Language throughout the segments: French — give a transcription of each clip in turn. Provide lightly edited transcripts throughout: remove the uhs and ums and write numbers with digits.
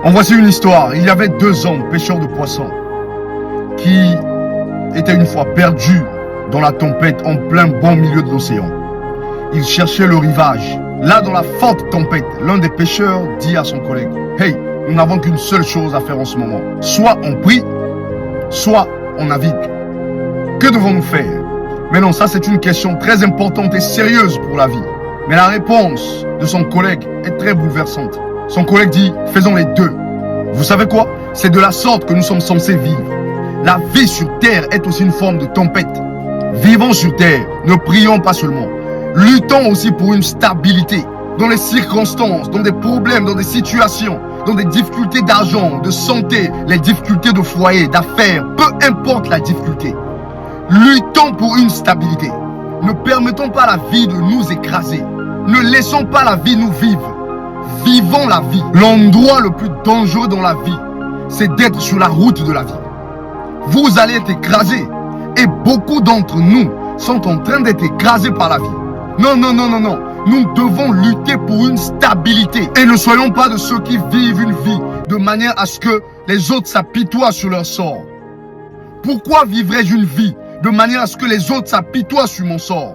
En voici une histoire. Il y avait 2 hommes, pêcheurs de poissons, qui étaient une fois perdus dans la tempête en plein bon milieu de l'océan. Ils cherchaient le rivage. Là, dans la forte tempête, l'un des pêcheurs dit à son collègue: « Hey, nous n'avons qu'une seule chose à faire en ce moment. Soit on prie, soit on navigue. Que devons-nous faire ?» Mais non, ça c'est une question très importante et sérieuse pour la vie. Mais la réponse de son collègue est très bouleversante. Son collègue dit: « Faisons les deux. » Vous savez quoi? C'est de la sorte que nous sommes censés vivre. La vie sur terre est aussi une forme de tempête. Vivons sur terre, ne prions pas seulement. Luttons aussi pour une stabilité dans les circonstances, dans des problèmes, dans des situations, dans des difficultés d'argent, de santé, les difficultés de foyer, d'affaires, peu importe la difficulté. Luttons pour une stabilité. Ne permettons pas à la vie de nous écraser. Ne laissons pas la vie nous vivre. Vivons la vie. L'endroit le plus dangereux dans la vie, c'est d'être sur la route de la vie. Vous allez être écrasés. Et beaucoup d'entre nous sont en train d'être écrasés par la vie. Non, non, non, non, non. Nous devons lutter pour une stabilité. Et ne soyons pas de ceux qui vivent une vie de manière à ce que les autres s'apitoient sur leur sort. Pourquoi vivrais-je une vie de manière à ce que les autres s'apitoient sur mon sort?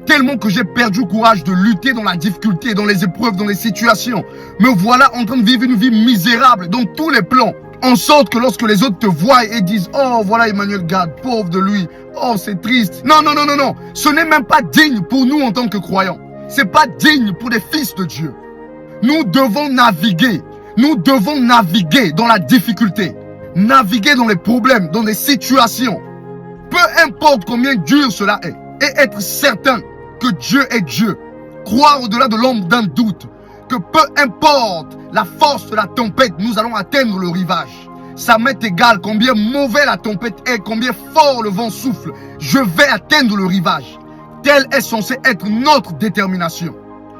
Tellement que j'ai perdu le courage de lutter dans la difficulté, dans les épreuves, dans les situations. Me voilà en train de vivre une vie misérable dans tous les plans. En sorte que lorsque les autres te voient et disent: « Oh, voilà Emmanuel Gad, pauvre de lui. Oh, c'est triste. » Non, non, non, non, non. Ce n'est même pas digne pour nous en tant que croyants. C'est pas digne pour les fils de Dieu. Nous devons naviguer. Nous devons naviguer dans la difficulté. Naviguer dans les problèmes, dans les situations. Peu importe combien dur cela est. Et être certain que Dieu est Dieu. Croire au-delà de l'ombre d'un doute. Que peu importe la force de la tempête, nous allons atteindre le rivage. Ça m'est égal combien mauvais la tempête est, combien fort le vent souffle. Je vais atteindre le rivage. Telle est censée être notre détermination.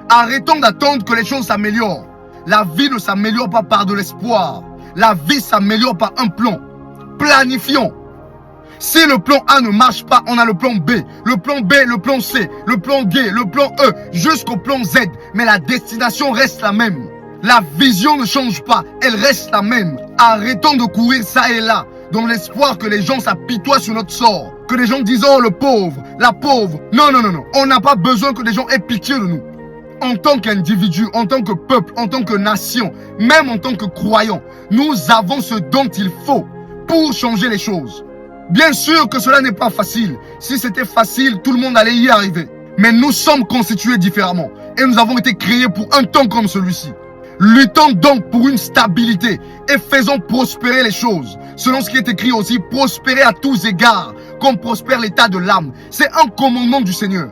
Arrêtons d'attendre que les choses s'améliorent. La vie ne s'améliore pas par de l'espoir. La vie s'améliore par un plan. Planifions. Si le plan A ne marche pas, on a le plan B, le plan B, le plan C, le plan D, le plan E, jusqu'au plan Z. Mais la destination reste la même. La vision ne change pas, elle reste la même. Arrêtons de courir ça et là, dans l'espoir que les gens s'apitoient sur notre sort. Que les gens disent: « Oh, le pauvre, la pauvre. » Non, non, non, non. On n'a pas besoin que les gens aient pitié de nous. En tant qu'individu, en tant que peuple, en tant que nation, même en tant que croyants, nous avons ce dont il faut pour changer les choses. Bien sûr que cela n'est pas facile. Si c'était facile, tout le monde allait y arriver. Mais nous sommes constitués différemment. Et nous avons été créés pour un temps comme celui-ci. Luttons donc pour une stabilité et faisons prospérer les choses. Selon ce qui est écrit aussi, prospérer à tous égards, comme prospère l'état de l'âme. C'est un commandement du Seigneur.